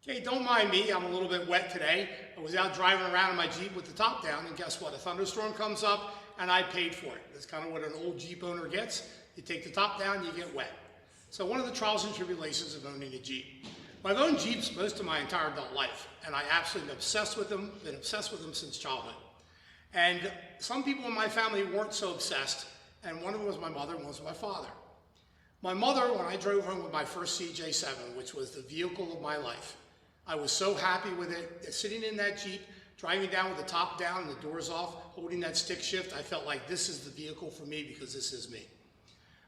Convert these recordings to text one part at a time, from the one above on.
Okay, don't mind me, I'm a little bit wet today. I was out driving around in my Jeep with the top down, and guess what? A thunderstorm comes up, and I paid for it. That's kind of what an old Jeep owner gets. You take the top down, you get wet. So one of the trials and tribulations of owning a Jeep. Well, I've owned Jeeps most of my entire adult life, and I absolutely been obsessed with them since childhood. And some people in my family weren't so obsessed, and one of them was my mother and one was my father. My mother, when I drove home with my first CJ7, which was the vehicle of my life, I was so happy with it. Sitting in that Jeep, driving down with the top down and the doors off, holding that stick shift, I felt like this is the vehicle for me because this is me.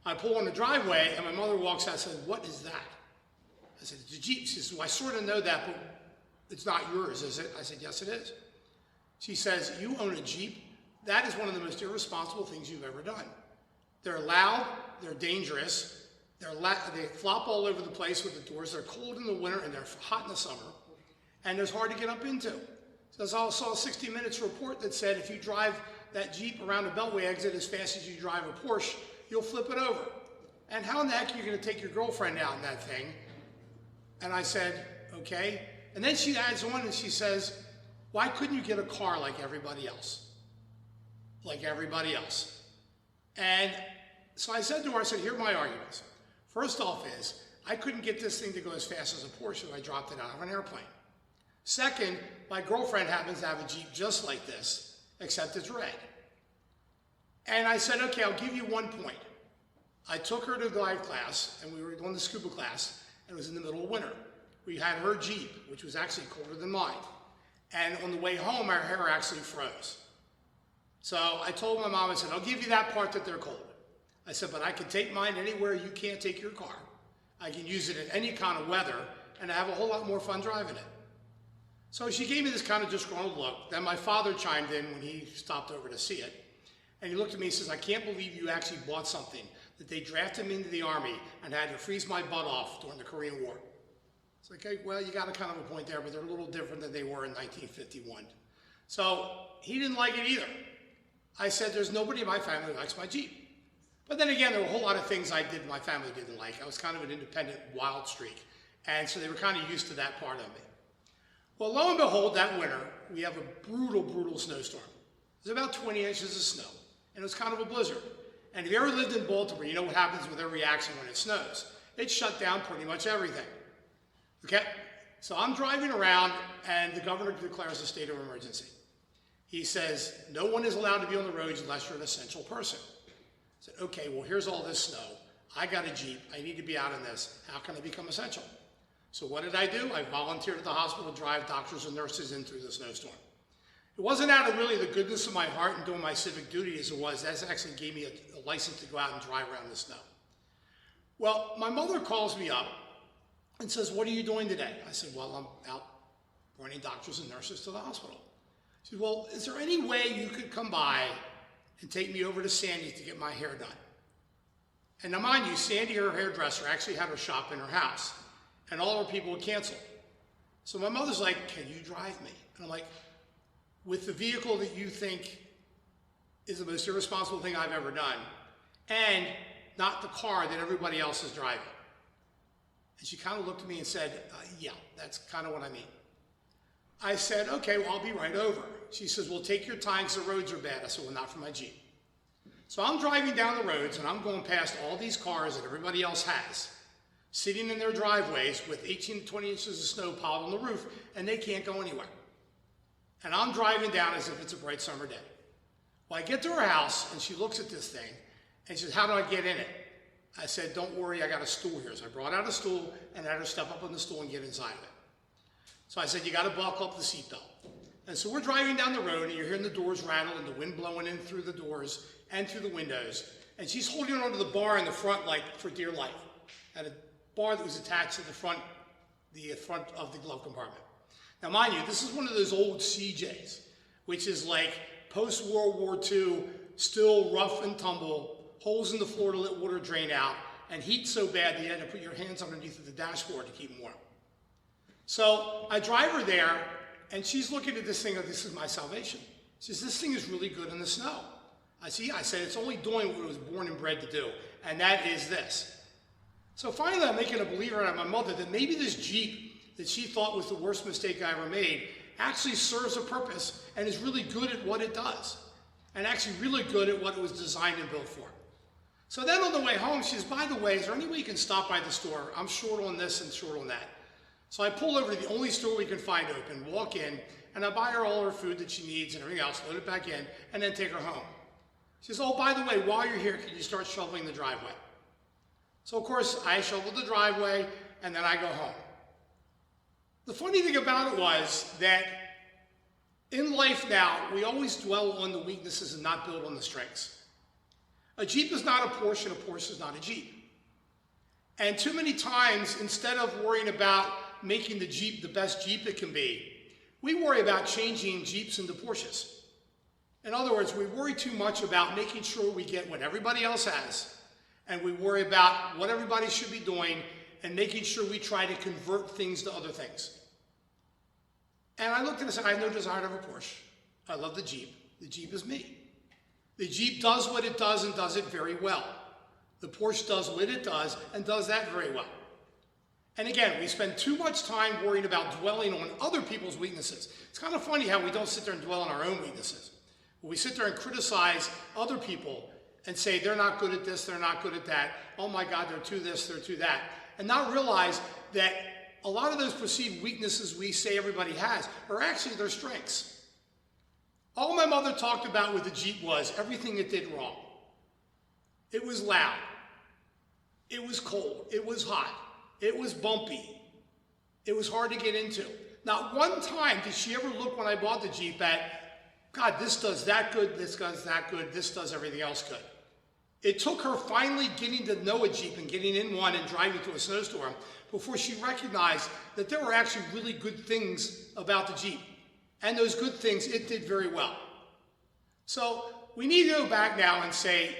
I pull on the driveway and my mother walks out and says, "What is that?" I said, "It's a Jeep." She says, "Well, I sort of know that, but it's not yours, is it?" I said, "Yes, it is." She says, "You own a Jeep? That is one of the most irresponsible things you've ever done. They're loud, they're dangerous, they flop all over the place with the doors. They're cold in the winter and they're hot in the summer. And they're hard to get up into." So I saw a 60 Minutes report that said if you drive that Jeep around a Beltway exit as fast as you drive a Porsche, you'll flip it over. And how in the heck are you going to take your girlfriend out in that thing? And I said, okay. And then she adds on and she says, "Why couldn't you get a car like everybody else?" Like everybody else. And so I said to her, I said, "Here are my arguments. First off is, I couldn't get this thing to go as fast as a Porsche if I dropped it out of an airplane. Second, my girlfriend happens to have a Jeep just like this, except it's red." And I said, okay, I'll give you 1 point. I took her to dive class, and we were doing the scuba class, and it was in the middle of winter. We had her Jeep, which was actually colder than mine. And on the way home, our hair actually froze. So I told my mom, I said, "I'll give you that part that they're cold." I said, "But I can take mine anywhere you can't take your car. I can use it in any kind of weather, and I have a whole lot more fun driving it." So she gave me this kind of disgruntled look. Then my father chimed in when he stopped over to see it. And he looked at me and says, "I can't believe you actually bought something that they drafted me into the Army and had to freeze my butt off during the Korean War." It's like, okay, well, you got a kind of a point there, but they're a little different than they were in 1951. So he didn't like it either. I said, there's nobody in my family who likes my Jeep. But then again, there were a whole lot of things I did my family didn't like. I was kind of an independent wild streak. And so they were kind of used to that part of me. Well, lo and behold, that winter, we have a brutal, brutal snowstorm. It was about 20 inches of snow. And it was kind of a blizzard. And if you ever lived in Baltimore, you know what happens with every action when it snows. It shut down pretty much everything. Okay? So I'm driving around, and the governor declares a state of emergency. He says, no one is allowed to be on the roads unless you're an essential person. I said, okay, well, here's all this snow. I got a Jeep. I need to be out in this. How can I become essential? So what did I do? I volunteered at the hospital to drive doctors and nurses in through the snowstorm. It wasn't out of really the goodness of my heart and doing my civic duty as it was. That actually gave me a license to go out and drive around the snow. Well, my mother calls me up and says, "What are you doing today?" I said, "Well, I'm out running doctors and nurses to the hospital." She said, "Well, is there any way you could come by and take me over to Sandy's to get my hair done?" And now mind you, Sandy, her hairdresser, actually had her shop in her house, and all her people had canceled. So my mother's like, "Can you drive me?" And I'm like, "With the vehicle that you think is the most irresponsible thing I've ever done, and not the car that everybody else is driving." And she kind of looked at me and said, "Yeah, that's kind of what I mean." I said, "Okay, well, I'll be right over." She says, "Well, take your time because the roads are bad." I said, "Well, not for my Jeep." So I'm driving down the roads, and I'm going past all these cars that everybody else has, sitting in their driveways with 18 to 20 inches of snow piled on the roof, and they can't go anywhere. And I'm driving down as if it's a bright summer day. Well, I get to her house, and she looks at this thing, and she says, "How do I get in it?" I said, "Don't worry, I got a stool here." So I brought out a stool and had her step up on the stool and get inside of it. So I said, "You got to buckle up the seatbelt." And so we're driving down the road, and you're hearing the doors rattle and the wind blowing in through the doors and through the windows. And she's holding onto the bar in the front like for dear life. Had a bar that was attached to the front of the glove compartment. Now, mind you, this is one of those old CJs, which is like post-World War II, still rough and tumble, holes in the floor to let water drain out, and heat so bad that you had to put your hands underneath of the dashboard to keep them warm. So I drive her there, and she's looking at this thing like, this is my salvation. She says, "This thing is really good in the snow." I said, "It's only doing what it was born and bred to do, and that is this." So finally, I'm making a believer out of my mother that maybe this Jeep that she thought was the worst mistake I ever made actually serves a purpose and is really good at what it does, and actually really good at what it was designed and built for. So then on the way home, she says, by the way, is there any way you can stop by the store? I'm short on this and short on that. So I pull over to the only store we can find open, walk in, and I buy her all her food that she needs and everything else, load it back in, and then take her home. She says, oh, by the way, while you're here, can you start shoveling the driveway? So of course, I shovel the driveway, and then I go home. The funny thing about it was that in life now, we always dwell on the weaknesses and not build on the strengths. A Jeep is not a Porsche, and a Porsche is not a Jeep. And too many times, instead of worrying about making the Jeep the best Jeep it can be, we worry about changing Jeeps into Porsches. In other words, we worry too much about making sure we get what everybody else has, and we worry about what everybody should be doing and making sure we try to convert things to other things. And I looked at it and said, I have no desire to have a Porsche. I love the Jeep. The Jeep is me. The Jeep does what it does and does it very well. The Porsche does what it does and does that very well. And again, we spend too much time worrying about dwelling on other people's weaknesses. It's kind of funny how we don't sit there and dwell on our own weaknesses. We sit there and criticize other people and say they're not good at this, they're not good at that. Oh my God, they're too this, they're too that. And not realize that a lot of those perceived weaknesses we say everybody has are actually their strengths. All my mother talked about with the Jeep was everything it did wrong. It was loud. It was cold. It was hot. It was bumpy. It was hard to get into. Not one time did she ever look when I bought the Jeep at, God, this does that good, this does that good, this does everything else good. It took her finally getting to know a Jeep and getting in one and driving through a snowstorm before she recognized that there were actually really good things about the Jeep. And those good things it did very well. So we need to go back now and say,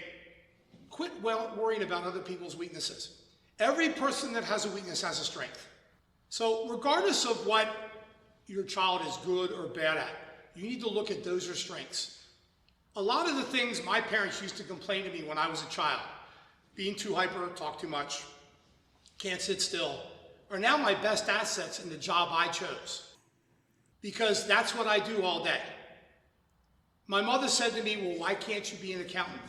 quit worrying about other people's weaknesses. Every person that has a weakness has a strength. So regardless of what your child is good or bad at, you need to look at those are strengths. A lot of the things my parents used to complain to me when I was a child, being too hyper, talk too much, can't sit still, are now my best assets in the job I chose. Because that's what I do all day. My mother said to me, well, why can't you be an accountant?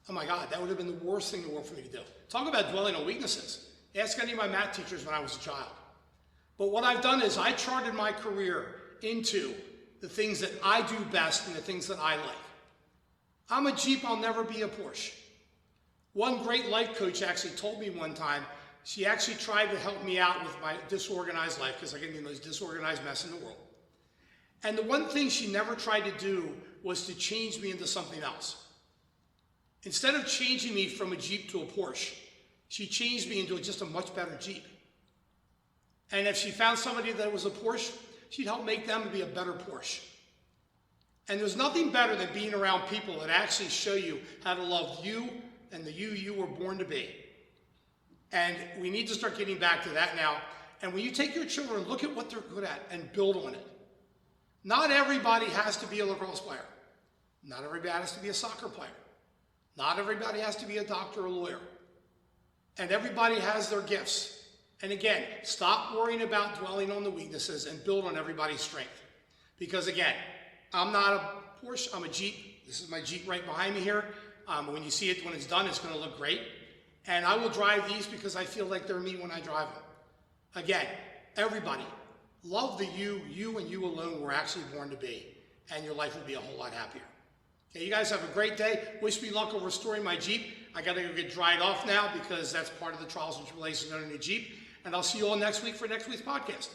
Oh my God, that would have been the worst thing in the world for me to do. Talk about dwelling on weaknesses. Ask any of my math teachers when I was a child. But what I've done is I charted my career into the things that I do best and the things that I like. I'm a Jeep, I'll never be a Porsche. One great life coach actually told me one time, she actually tried to help me out with my disorganized life because I get in the most disorganized mess in the world. And the one thing she never tried to do was to change me into something else. Instead of changing me from a Jeep to a Porsche, she changed me into just a much better Jeep. And if she found somebody that was a Porsche, she'd help make them to be a better Porsche. And there's nothing better than being around people that actually show you how to love you and the you were born to be. And we need to start getting back to that now. And when you take your children, look at what they're good at and build on it. Not everybody has to be a lacrosse player. Not everybody has to be a soccer player. Not everybody has to be a doctor or a lawyer. And everybody has their gifts. And again, stop worrying about dwelling on the weaknesses and build on everybody's strength. Because again, I'm not a Porsche, I'm a Jeep. This is my Jeep right behind me here. When you see it, when it's done, it's going to look great. And I will drive these because I feel like they're me when I drive them. Again, everybody, love the you and you alone were actually born to be. And your life will be a whole lot happier. Okay, you guys have a great day. Wish me luck on restoring my Jeep. I got to go get dried off now because that's part of the trials and tribulations on a new Jeep. And I'll see you all next week for next week's podcast.